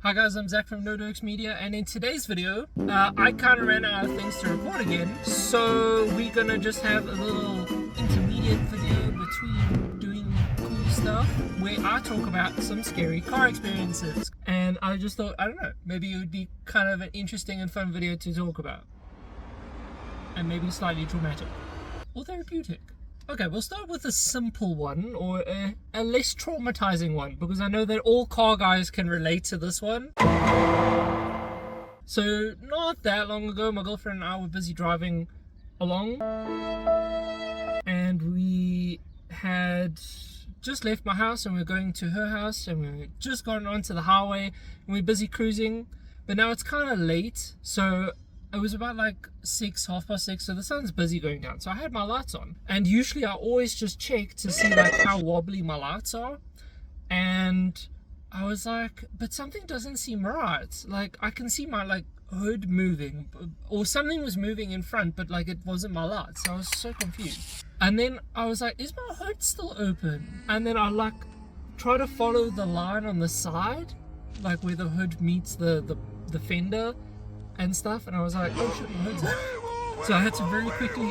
Hi guys, I'm Zach from NoDokes Media, and in today's video, I kind of ran out of things to record again, so we're gonna just have a little intermediate video between doing cool stuff where I talk about some scary car experiences. And I just thought, I don't know, maybe it would be kind of an interesting and fun video to talk about. And maybe slightly traumatic. Or therapeutic. Okay, we'll start with a simple one, or a less traumatizing one, because I know that all car guys can relate to this one. So, not that long ago, my girlfriend and I were busy driving along, and we had just left my house and we were going to her house, and we had just gotten onto the highway, and we were busy cruising, but now it's kind of late, so it was about like 6:30, so the sun's busy going down. So I had my lights on, and usually I always just check to see like how wobbly my lights are. And I was like, but something doesn't seem right. Like I can see my like hood moving, or something was moving in front, but like it wasn't my lights. So I was so confused. And then I was like, is my hood still open? And then I like try to follow the line on the side, like where the hood meets the fender and stuff, and I was like, oh shit, my hood's up. So I had to very quickly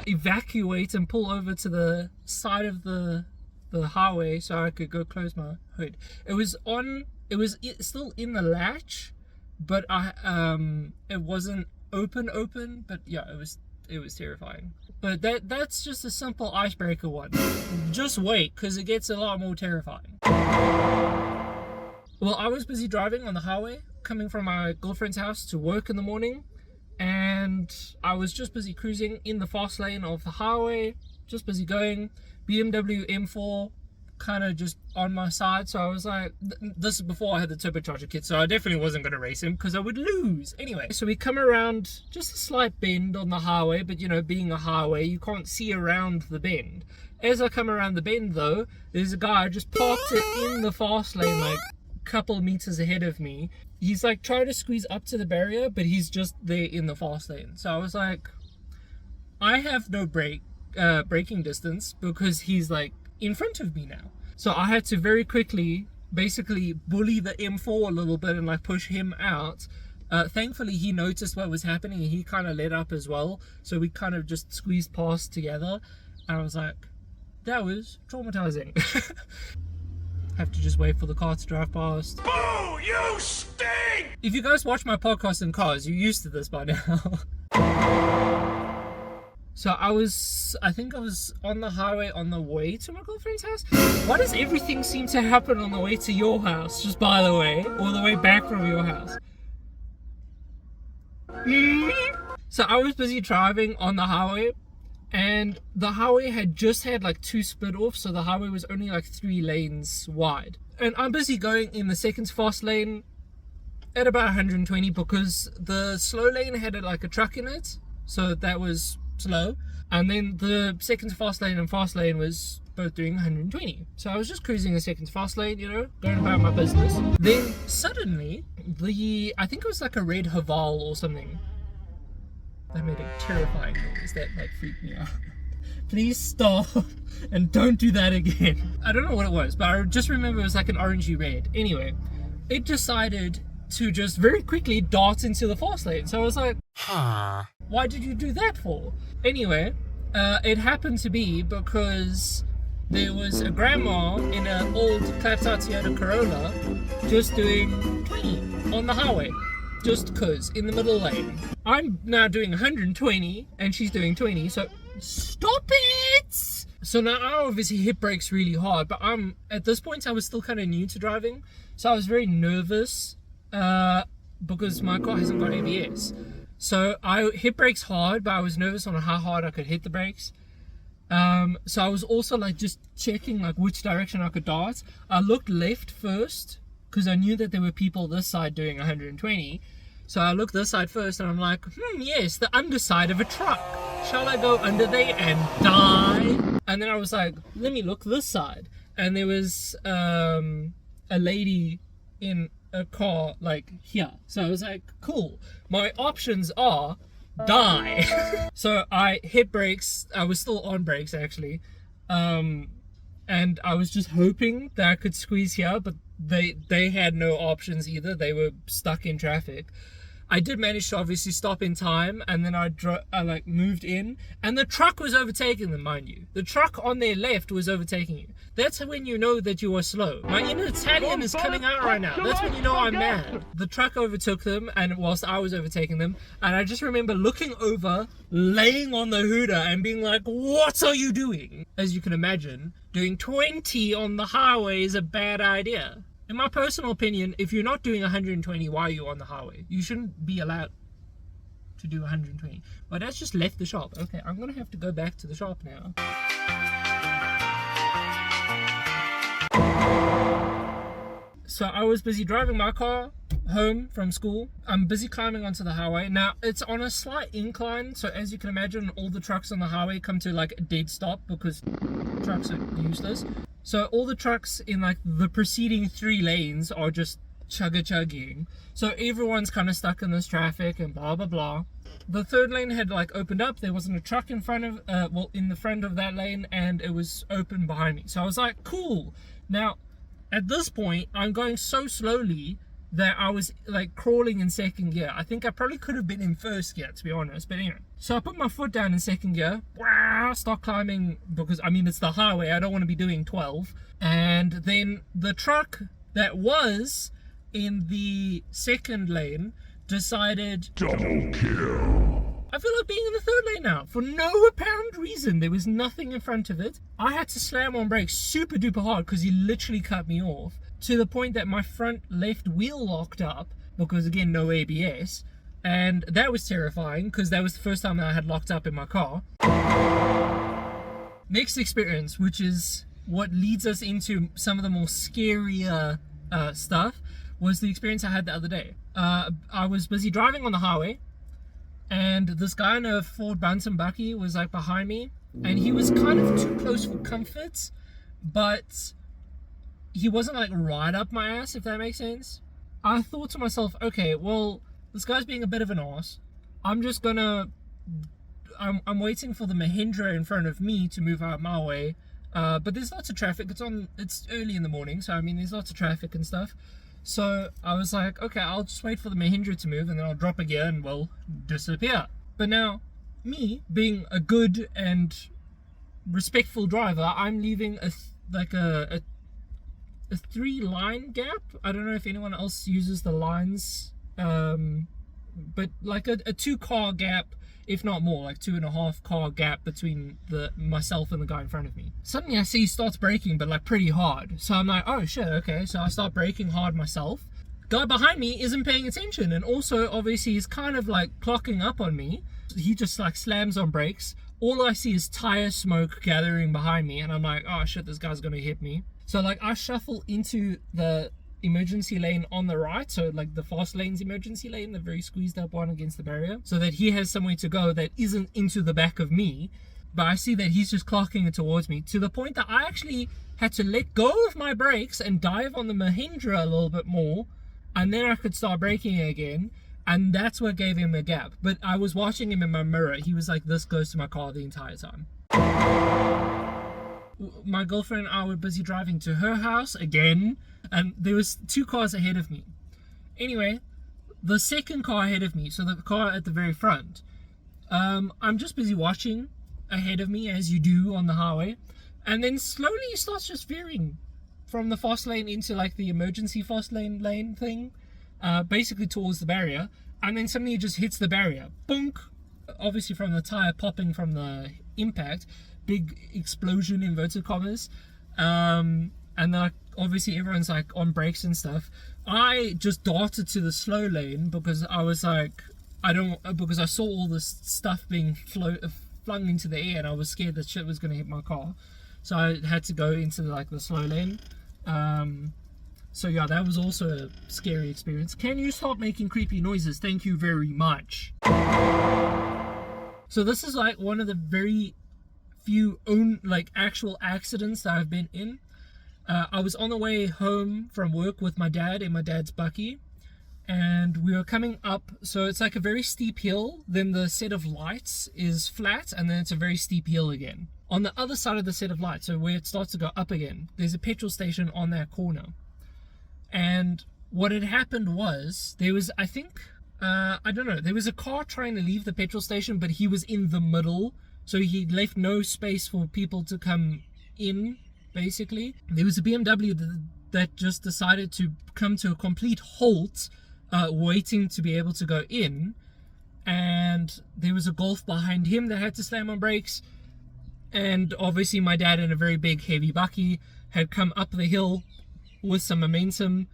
evacuate and pull over to the side of the highway so I could go close my hood. It was still in the latch, but it wasn't open, but yeah, it was terrifying. But that's just a simple icebreaker one. Just wait, because it gets a lot more terrifying. Well, I was busy driving on the highway, coming from my girlfriend's house to work in the morning, and I was just busy cruising in the fast lane of the highway, just busy going. BMW M4 kind of just on my side, so I was like, this is before I had the turbocharger kit, so I definitely wasn't going to race him because I would lose. Anyway, so we come around just a slight bend on the highway, but you know, being a highway, you can't see around the bend. As I come around the bend though, there's a guy just parked it in the fast lane, like couple meters ahead of me. He's like trying to squeeze up to the barrier, but he's just there in the fast lane. So I was like, I have no braking distance because he's like in front of me now. So I had to very quickly basically bully the M4 a little bit and like push him out. Thankfully he noticed what was happening and he kind of let up as well, so we kind of just squeezed past together, and I was like, that was traumatizing. Have to just wait for the car to drive past. Boo! You stink! If you guys watch my podcast in cars, you're used to this by now. So I think I was on the highway on the way to my girlfriend's house. Why does everything seem to happen on the way to your house, just by the way, or the way back from your house? So I was busy driving on the highway, and the highway had just had like 2 split offs, so the highway was only like 3 lanes wide. And I'm busy going in the second fast lane at about 120 because the slow lane had like a truck in it, so that was slow. And then the second fast lane and fast lane was both doing 120. So I was just cruising the second fast lane, you know, going about my business. Then suddenly, I think it was like a red Haval or something. That made a terrifying noise that like freaked me out. Please stop and don't do that again. I don't know what it was, but I just remember it was like an orangey red. Anyway, it decided to just very quickly dart into the fast lane. So I was like, why did you do that for? Anyway, it happened to be because there was a grandma in an old Clapside Toyota Corolla just doing 20 on the highway. Just cause, in the middle lane. I'm now doing 120 and she's doing 20, so stop it! So now I obviously hit brakes really hard, but at this point I was still kind of new to driving, so I was very nervous because my car hasn't got ABS. So I hit brakes hard, but I was nervous on how hard I could hit the brakes. So I was also like just checking like which direction I could dart. I looked left first, because I knew that there were people this side doing 120. So I looked this side first and I'm like, yes, the underside of a truck. Shall I go under there and die? And then I was like, let me look this side. And there was a lady in a car like here. So I was like, cool. My options are die. So I hit brakes. I was still on brakes actually. And I was just hoping that I could squeeze here, but they had no options either. They were stuck in traffic. I did manage to obviously stop in time, and then I like moved in, and the truck was overtaking them, mind you. The truck on their left was overtaking you. That's when you know that you are slow. My inner Italian is coming out right now. That's when you know I'm mad. The truck overtook them, and whilst I was overtaking them, and I just remember looking over, laying on the hooter, and being like, "What are you doing?" As you can imagine, doing 20 on the highway is a bad idea. In my personal opinion, if you're not doing 120, why are you on the highway? You shouldn't be allowed to do 120. But that's just left the shop. Okay, I'm going to have to go back to the shop now. So I was busy driving my car home from school. I'm busy climbing onto the highway. Now, it's on a slight incline. So as you can imagine, all the trucks on the highway come to like a dead stop because trucks are useless. So all the trucks in like the preceding 3 lanes are just chugging. So everyone's kind of stuck in this traffic and blah, blah, blah. The 3rd lane had like opened up. There wasn't a truck in front of, in the front of that lane, and it was open behind me. So I was like, cool. Now, at this point, I'm going so slowly that I was like crawling in 2nd gear. I think I probably could have been in 1st gear, to be honest. But anyway, so I put my foot down in 2nd gear, start climbing, because I mean, it's the highway. I don't want to be doing 12. And then the truck that was in the 2nd lane decided, double kill. I feel like being in the 3rd lane now for no apparent reason. There was nothing in front of it. I had to slam on brakes super duper hard because he literally cut me off, to the point that my front left wheel locked up because, again, no ABS. And that was terrifying because that was the first time that I had locked up in my car. Next experience, which is what leads us into some of the more scarier stuff, was the experience I had the other day. I was busy driving on the highway, and this guy in a Ford Bantam Bucky was like behind me, and he was kind of too close for comfort, but he wasn't like right up my ass, if that makes sense. I thought to myself, okay, well, this guy's being a bit of an ass. I'm waiting for the Mahindra in front of me to move out my way. But there's lots of traffic. It's early in the morning, so I mean, there's lots of traffic and stuff. So I was like, okay, I'll just wait for the Mahindra to move, and then I'll drop a gear and we'll disappear. But now, me being a good and respectful driver, I'm leaving a 3-line gap. I don't know if anyone else uses the lines, but like a 2-car gap, if not more, like 2.5 car gap between myself and the guy in front of me. Suddenly I see he starts braking, but like pretty hard. So I'm like, oh shit, okay. So I start braking hard myself. Guy behind me isn't paying attention, and also obviously he's kind of like clocking up on me. He just like slams on brakes. All I see is tire smoke gathering behind me, and I'm like, oh shit, this guy's gonna hit me. So like I shuffle into the emergency lane on the right, so like the fast lane's emergency lane, the very squeezed up one against the barrier, so that he has somewhere to go that isn't into the back of me. But I see that he's just clocking it towards me, to the point that I actually had to let go of my brakes and dive on the Mahindra a little bit more, and then I could start braking again, and that's what gave him a gap. But I was watching him in my mirror. He was like this close to my car the entire time. My girlfriend and I were busy driving to her house again, and there was 2 cars ahead of me. Anyway, the 2nd car ahead of me, so the car at the very front, I'm just busy watching ahead of me, as you do on the highway, and then slowly he starts just veering from the fast lane into like the emergency fast lane thing, basically towards the barrier, and then suddenly he just hits the barrier. Bonk! Obviously from the tire popping from the impact. Big explosion, inverted commas, and then like, obviously everyone's like on brakes and stuff. I just darted to the slow lane because I was like, because I saw all this stuff being flung into the air, and I was scared that shit was gonna hit my car, so I had to go into the slow lane. So yeah, that was also a scary experience. Can you stop making creepy noises? Thank you very much. So this is like one of the very few actual accidents that I've been in. I was on the way home from work with my dad in my dad's Bucky, and we were coming up, so it's like a very steep hill, then the set of lights is flat, and then it's a very steep hill again. On the other side of the set of lights, so where it starts to go up again, there's a petrol station on that corner. And what had happened was there was, I think, I don't know, there was a car trying to leave the petrol station, but he was in the middle, so he left no space for people to come in, basically. There was a BMW that just decided to come to a complete halt, waiting to be able to go in, and there was a Golf behind him that had to slam on brakes, and obviously my dad, in a very big heavy bucky, had come up the hill with some momentum,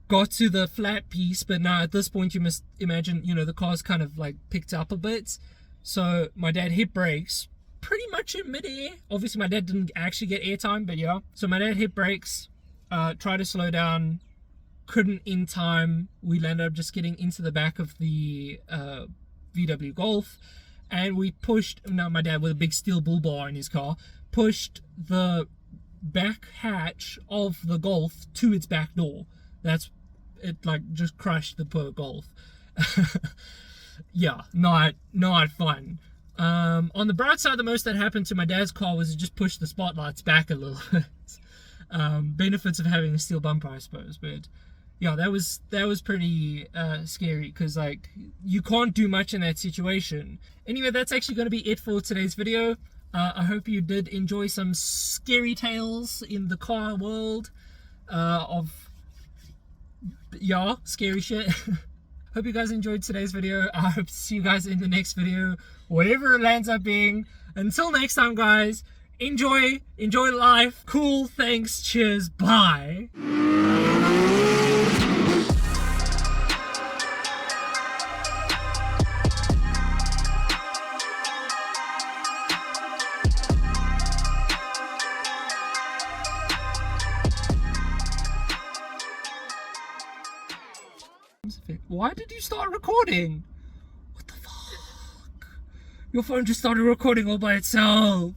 got to the flat piece, but now at this point you must imagine, you know, the car's kind of like picked up a bit, so my dad hit brakes pretty much in midair. Obviously my dad didn't actually get airtime, but yeah, so my dad hit brakes, tried to slow down, couldn't in time. We landed up just getting into the back of the VW Golf, and we pushed, now my dad with a big steel bull bar in his car, pushed the back hatch of the Golf to its back door. That's it, like just crushed the poor Golf. Yeah, not fun. On the bright side, the most that happened to my dad's car was it just pushed the spotlights back a little bit. Benefits of having a steel bumper, I suppose. But yeah, that was pretty scary, because like you can't do much in that situation. Anyway, that's actually going to be it for today's video. I hope you did enjoy some scary tales in the car world of, yeah, scary shit. Hope you guys enjoyed today's video. I hope to see you guys in the next video, whatever it lands up being. Until next time, guys, enjoy life. Cool, thanks, cheers, bye. Why did you start recording? What the fuck? Your phone just started recording all by itself.